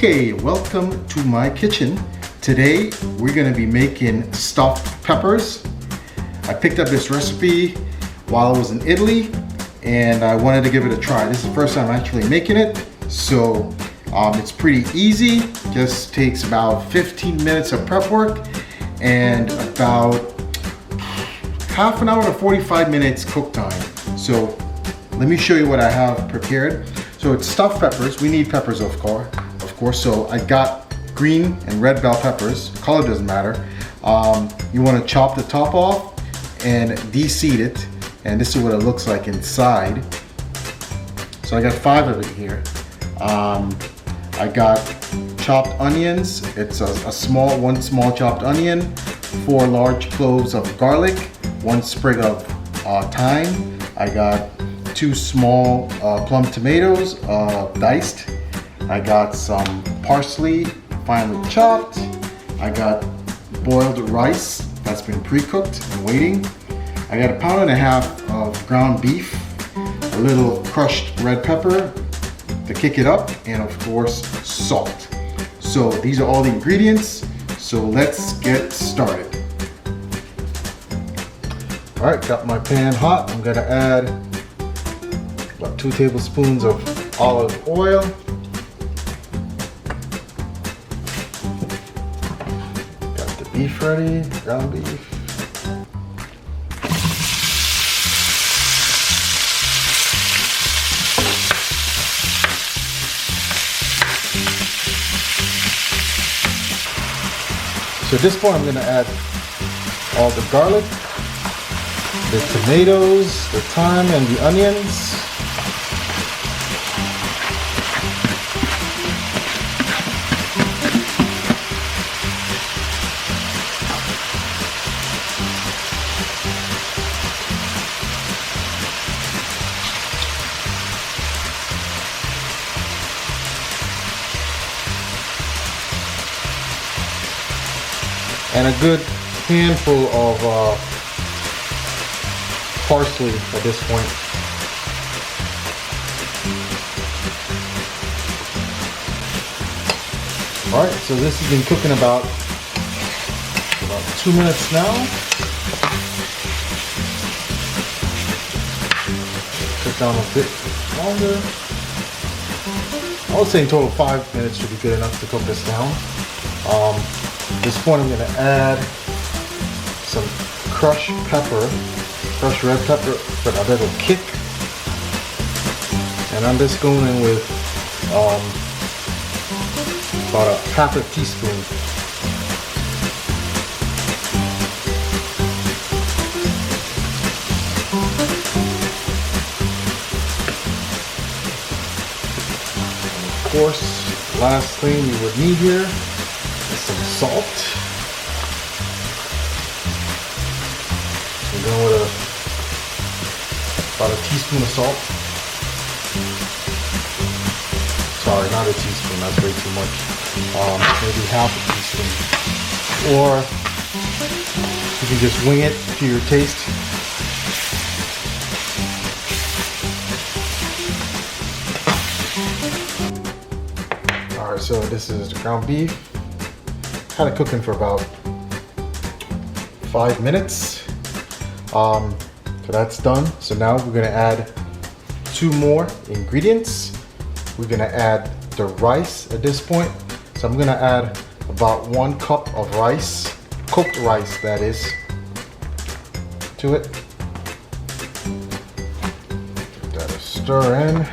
Okay, welcome to my kitchen. Today we're going to be making stuffed peppers. I picked up this recipe while I was in Italy and I wanted to give it a try. This is the first time actually making it, so it's pretty easy. Just takes about 15 minutes of prep work and about half an hour to 45 minutes cook time. So let me show you what I have prepared. So it's stuffed peppers. We need peppers, of course. So I got green and red bell peppers. Color doesn't matter. You want to chop the top off and de-seed it, and this is what it looks like inside. So I got 5 of it here. I got chopped onions. It's one small chopped onion, 4 large cloves of garlic, 1 sprig of thyme. I got 2 small plum tomatoes, diced. I got some parsley, finely chopped. I got boiled rice that's been pre-cooked and waiting. I got 1.5 pounds of ground beef, a little crushed red pepper to kick it up, and of course salt. So these are all the ingredients, so let's get started. All right, got my pan hot. I'm gonna add about 2 tablespoons of olive oil. Got the beef ready, ground beef. So at this point I'm gonna add all the garlic, the tomatoes, the thyme, and the onions. And a good handful of parsley at this point. All right, so this has been cooking about 2 minutes now. Cook down a bit longer. I would say in total 5 minutes should be good enough to cook this down. At this point I'm going to add some crushed red pepper for a little kick. And I'm just going in with about 1/2 teaspoon. And of course, last thing we would need here is some salt. We're going with about 1 teaspoon of salt. Sorry, not 1 teaspoon, that's way too much. Maybe 1/2 teaspoon. Or you can just wing it to your taste. Alright, so this is the ground beef. Had it cooking for about 5 minutes. So that's done. So now we're gonna add 2 more ingredients. We're gonna add the rice at this point. So I'm gonna add about 1 cup of rice, cooked rice that is, to it. Give that a stir in.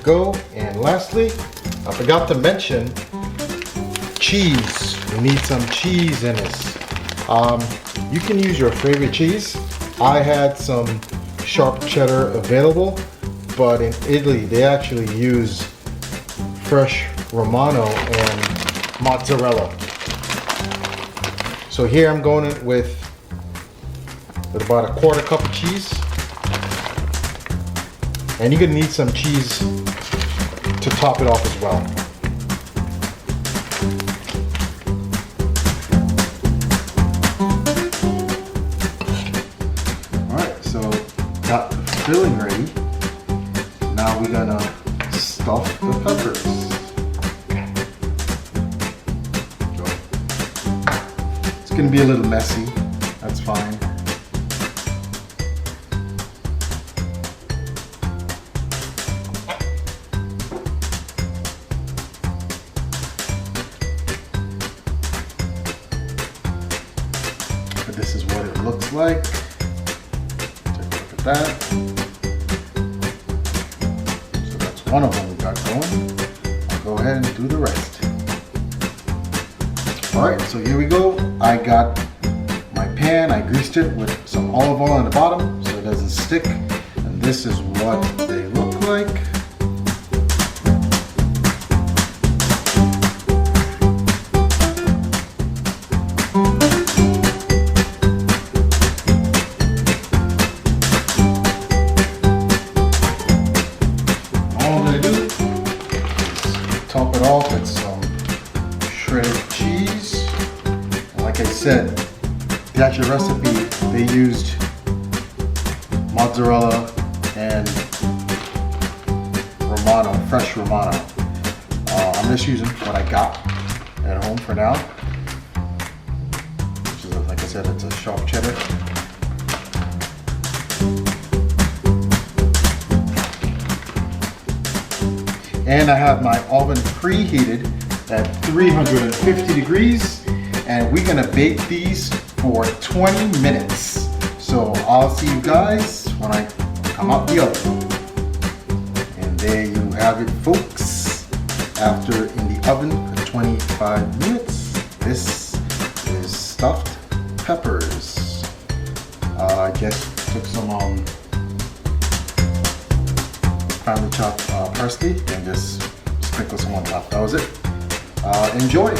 Go. And lastly, I forgot to mention cheese. We need some cheese in this. You can use your favorite cheese. I had some sharp cheddar available, but in Italy they actually use fresh romano and mozzarella. So here I'm going with about a quarter cup of cheese. And you're gonna need some cheese to top it off as well. Alright, so got the filling ready. Now we're gonna stuff the peppers. It's gonna be a little messy, that's fine. But this is what it looks like. Take a look at that. So that's one of them we got going. I'll go ahead and do the rest. Alright, so here we go. I got my pan, I greased it with some olive oil on the bottom so it doesn't stick. And this is what they look like. All I'm going to do is top it off with some shredded cheese. And like I said, the actual recipe, they used mozzarella and romano, fresh romano. I'm just using what I got at home for now, which is, like I said, it's a sharp cheddar. And I have my oven preheated at 350 degrees, and we're gonna bake these for 20 minutes. So I'll see you guys when I come out the oven. And there you have it, folks. After in the oven for 25 minutes, this is stuffed peppers. I just took some finely chopped parsley and just sprinkle some on top. That was it. Enjoy.